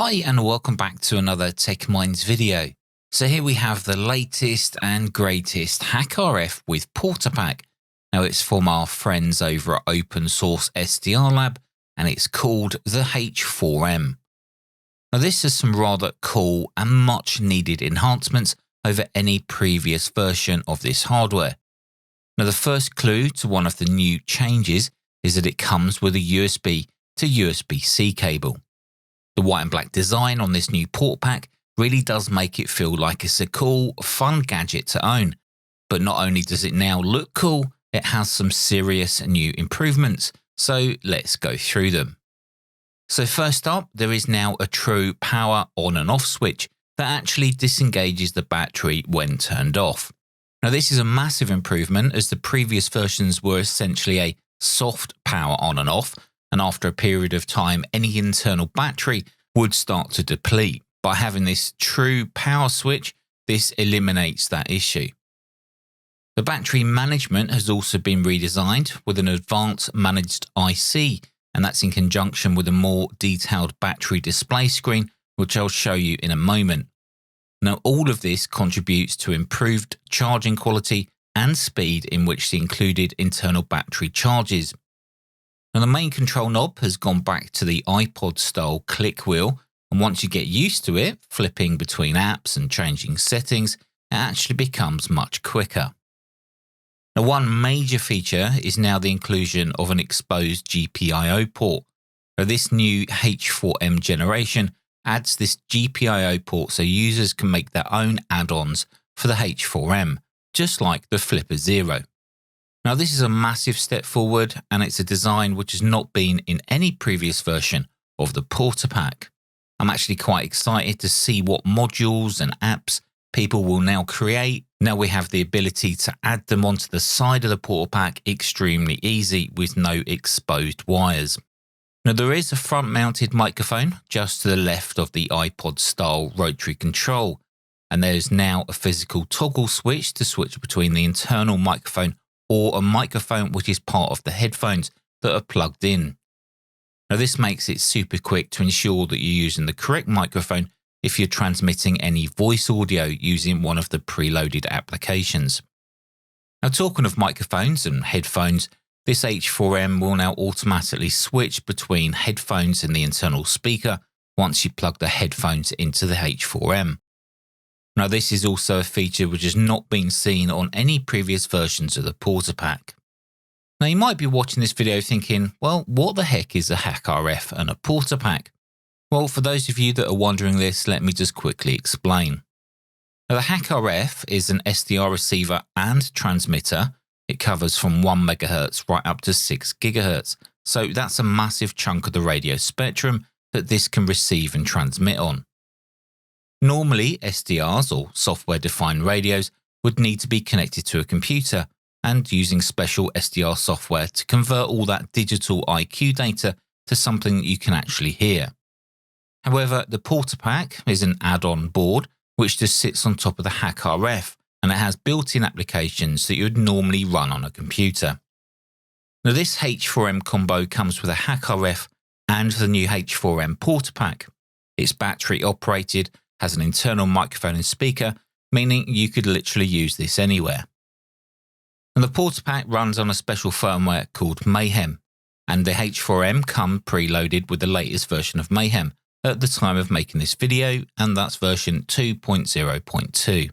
Hi and welcome back to another Tech Minds video. So here we have the latest and greatest HackRF with PortaPack. Now it's from our friends over at Open Source SDR Lab and it's called the H4M. Now this has some rather cool and much needed enhancements over any previous version of this hardware. Now the first clue to one of the new changes is that it comes with a USB to USB-C cable. The white and black design on this new PortaPack really does make it feel like it's a cool, fun gadget to own. But not only does it now look cool, it has some serious new improvements, so let's go through them. So first up, there is now a true power on and off switch that actually disengages the battery when turned off. Now this is a massive improvement as the previous versions were essentially a soft power on and off, and after a period of time any internal battery would start to deplete. By having this true power switch, this eliminates that issue. The battery management has also been redesigned with an advanced managed IC, and that's in conjunction with a more detailed battery display screen, which I'll show you in a moment. Now all of this contributes to improved charging quality and speed in which the included internal battery charges. Now the main control knob has gone back to the iPod style click wheel, and once you get used to it, flipping between apps and changing settings, it actually becomes much quicker. Now one major feature is now the inclusion of an exposed GPIO port. Now this new H4M generation adds this GPIO port so users can make their own add-ons for the H4M, just like the Flipper Zero. Now this is a massive step forward and it's a design which has not been in any previous version of the PortaPack. I'm actually quite excited to see what modules and apps people will now create. Now we have the ability to add them onto the side of the PortaPack extremely easy with no exposed wires. Now there is a front mounted microphone just to the left of the iPod style rotary control, and there's now a physical toggle switch to switch between the internal microphone or a microphone which is part of the headphones that are plugged in. Now this makes it super quick to ensure that you're using the correct microphone if you're transmitting any voice audio using one of the preloaded applications. Now talking of microphones and headphones, this H4M will now automatically switch between headphones and the internal speaker once you plug the headphones into the H4M. Now this is also a feature which has not been seen on any previous versions of the PortaPack. Now you might be watching this video thinking, well, what the heck is a HackRF and a PortaPack? Well, for those of you that are wondering this, let me just quickly explain. Now the HackRF is an SDR receiver and transmitter. It covers from 1 MHz right up to 6 GHz, so that's a massive chunk of the radio spectrum that this can receive and transmit on. Normally, SDRs or software-defined radios would need to be connected to a computer and using special SDR software to convert all that digital IQ data to something that you can actually hear. However, the PortaPack is an add-on board which just sits on top of the HackRF, and it has built-in applications that you would normally run on a computer. Now this H4M combo comes with a HackRF and the new H4M PortaPack. It's battery operated, has an internal microphone and speaker, meaning you could literally use this anywhere. And the PortaPack runs on a special firmware called Mayhem, and the H4M come preloaded with the latest version of Mayhem at the time of making this video, and that's version 2.0.2.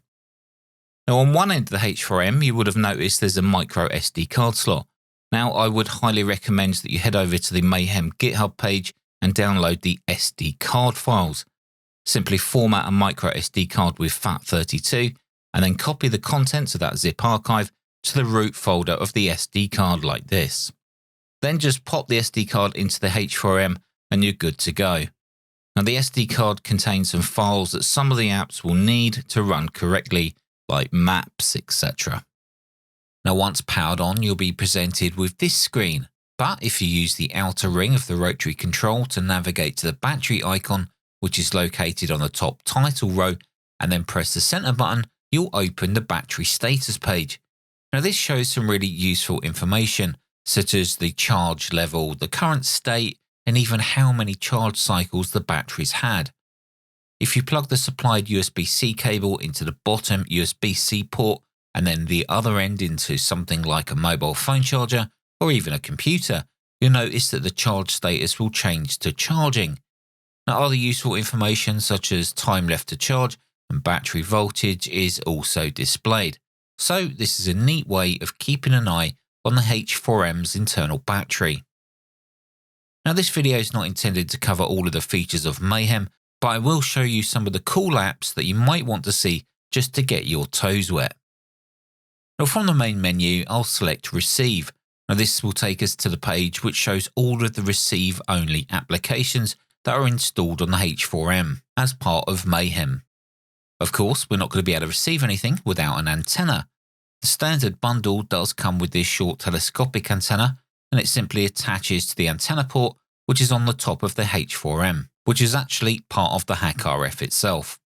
Now on one end of the H4M you would have noticed there's a micro SD card slot. Now I would highly recommend that you head over to the Mayhem GitHub page and download the SD card files. Simply format a micro SD card with FAT32 and then copy the contents of that zip archive to the root folder of the SD card like this. Then just pop the SD card into the H4M and you're good to go. Now the SD card contains some files that some of the apps will need to run correctly, like maps, etc. Now once powered on, you'll be presented with this screen, but if you use the outer ring of the rotary control to navigate to the battery icon, which is located on the top title row, and then press the center button, you'll open the battery status page. Now this shows some really useful information, such as the charge level, the current state, and even how many charge cycles the batteries had. If you plug the supplied USB-C cable into the bottom USB-C port and then the other end into something like a mobile phone charger or even a computer, you'll notice that the charge status will change to charging. Now, other useful information such as time left to charge and battery voltage is also displayed. So this is a neat way of keeping an eye on the H4M's internal battery. Now, this video is not intended to cover all of the features of Mayhem, but I will show you some of the cool apps that you might want to see just to get your toes wet. Now, from the main menu, I'll select Receive. Now, this will take us to the page which shows all of the receive-only applications that are installed on the H4M as part of Mayhem. Of course, we're not going to be able to receive anything without an antenna. The standard bundle does come with this short telescopic antenna, and it simply attaches to the antenna port which is on the top of the H4M, which is actually part of the HackRF itself.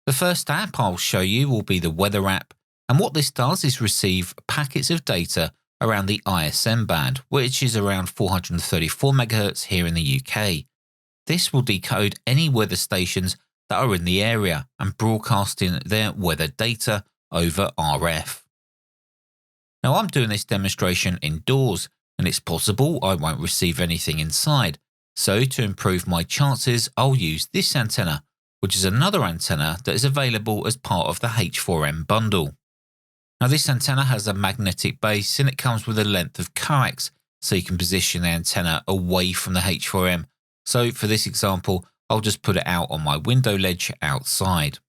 The first app I'll show you will be the weather app, and what this does is receive packets of data around the ISM band, which is around 434 MHz here in the UK. This will decode any weather stations that are in the area and broadcasting their weather data over RF. Now, I'm doing this demonstration indoors, and it's possible I won't receive anything inside. So to improve my chances, I'll use this antenna, which is another antenna that is available as part of the H4M bundle. Now, this antenna has a magnetic base and it comes with a length of coax, so you can position the antenna away from the H4M. So for this example, I'll just put it out on my window ledge outside.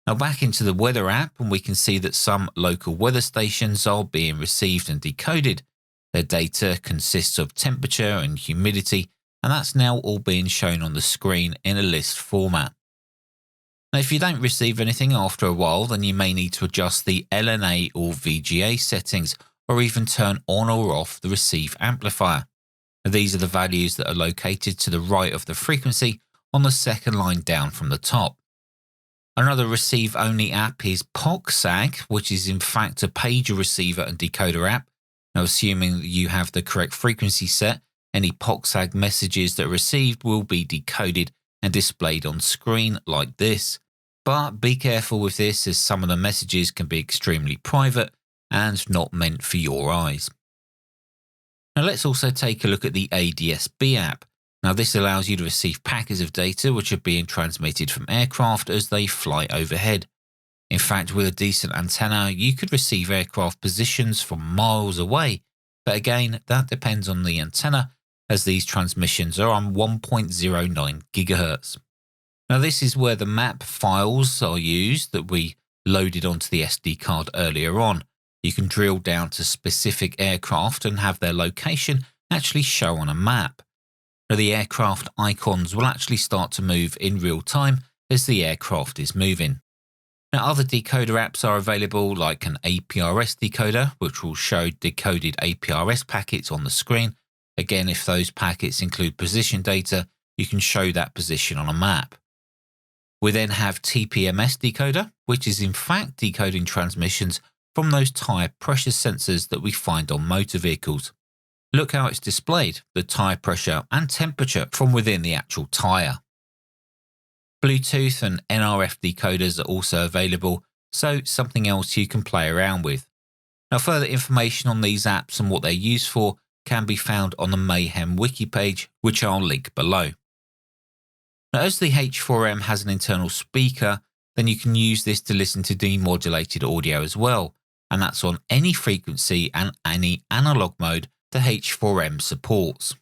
Now, back into the weather app, and we can see that some local weather stations are being received and decoded. Their data consists of temperature and humidity, and that's now all being shown on the screen in a list format. Now, if you don't receive anything after a while, then you may need to adjust the LNA or VGA settings, or even turn on or off the receive amplifier. Now, these are the values that are located to the right of the frequency on the second line down from the top. Another receive-only app is POCSAG, which is in fact a pager receiver and decoder app. Now, assuming that you have the correct frequency set, any POCSAG messages that are received will be decoded and displayed on screen like this. But be careful with this, as some of the messages can be extremely private and not meant for your eyes. Now, let's also take a look at the ADS-B app. Now, this allows you to receive packets of data which are being transmitted from aircraft as they fly overhead. In fact, with a decent antenna, you could receive aircraft positions from miles away, but again, that depends on the antenna, as these transmissions are on 1.09 GHz. Now, this is where the map files are used that we loaded onto the SD card earlier on. You can drill down to specific aircraft and have their location actually show on a map. Now, the aircraft icons will actually start to move in real time as the aircraft is moving. Now, other decoder apps are available, like an APRS decoder, which will show decoded APRS packets on the screen. Again, if those packets include position data, you can show that position on a map. We then have TPMS decoder, which is in fact decoding transmissions from those tyre pressure sensors that we find on motor vehicles. Look how it's displayed, the tyre pressure and temperature from within the actual tyre. Bluetooth and NRF decoders are also available, so something else you can play around with. Now, further information on these apps and what they're used for can be found on the Mayhem Wiki page, which I'll link below. Now, as the H4M has an internal speaker, then you can use this to listen to demodulated audio as well, and that's on any frequency and any analog mode the H4M supports.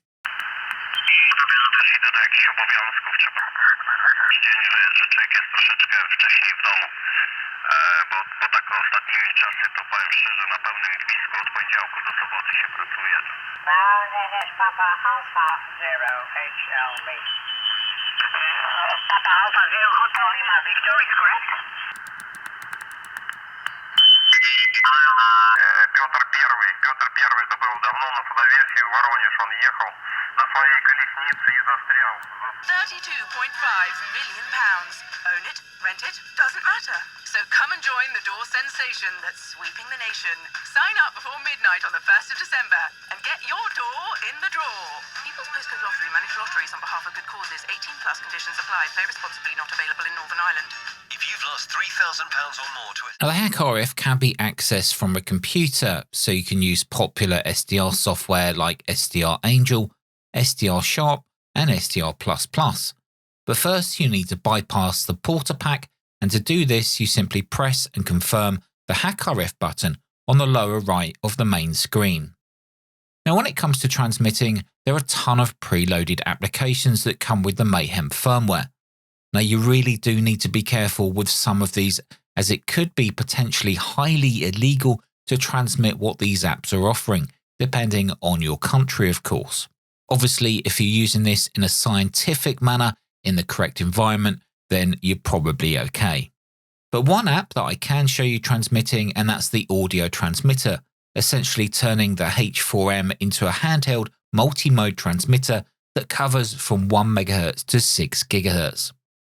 Papa Alpha 0 HL me. Papa Alpha 0 Hotel Lima Victor is correct? Петр Первый, это был давно на Филадельфии, в Воронеж он ехал на своей колеснице и застрял. £32.5 million. Own it, rent it, doesn't matter. So come and join the door sensation that's sweeping the nation. Sign up before midnight on the 1st of December and get your door in the draw. People's Disco Lottery manage lotteries on behalf of good causes. 18 plus conditions apply. Play responsibly. Not available in Northern Ireland. If you've lost £3,000 or more to it. Now, the HackRF can be accessed from a computer, so you can use popular SDR software like SDR Angel, SDR Sharp, and SDR++. But first, you need to bypass the PortaPack, and to do this, you simply press and confirm the HackRF button on the lower right of the main screen. Now, when it comes to transmitting, there are a ton of preloaded applications that come with the Mayhem firmware. Now, you really do need to be careful with some of these, as it could be potentially highly illegal to transmit what these apps are offering, depending on your country, of course. Obviously, if you're using this in a scientific manner in the correct environment, then you're probably okay. But one app that I can show you transmitting, and that's the audio transmitter, essentially turning the H4M into a handheld multi-mode transmitter that covers from 1 MHz to 6 GHz.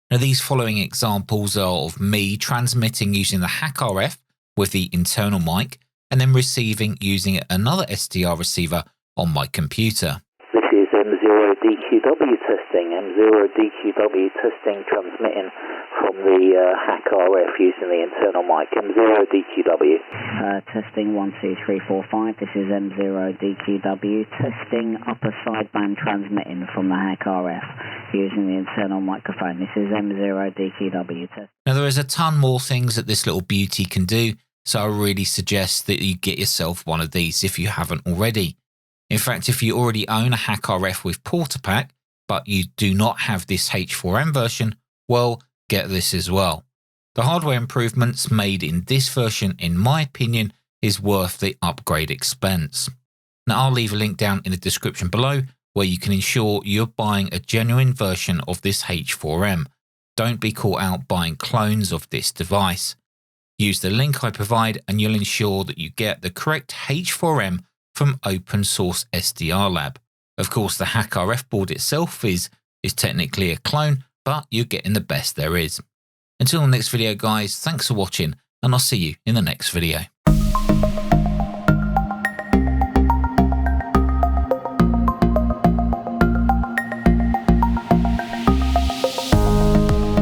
Now, these following examples are of me transmitting using the HackRF with the internal mic, and then receiving using another SDR receiver on my computer. This is M0DQW testing, M0DQW testing, transmitting from the HackRF using the internal mic, M0DQW. Testing 1, 2, 3, 4, 5, this is M0DQW, testing upper sideband transmitting from the HackRF using the internal microphone. This is M0DQW test. Now, there is a ton more things that this little beauty can do, so I really suggest that you get yourself one of these if you haven't already. In fact, if you already own a HackRF with PortaPack, but you do not have this H4M version, well, get this as well. The hardware improvements made in this version, in my opinion, is worth the upgrade expense. Now, I'll leave a link down in the description below where you can ensure you're buying a genuine version of this H4M. Don't be caught out buying clones of this device. Use the link I provide and you'll ensure that you get the correct H4M from Open Source SDR Lab. Of course, the HackRF board itself is technically a clone, but you're getting the best there is. Until the next video, guys, thanks for watching, and I'll see you in the next video.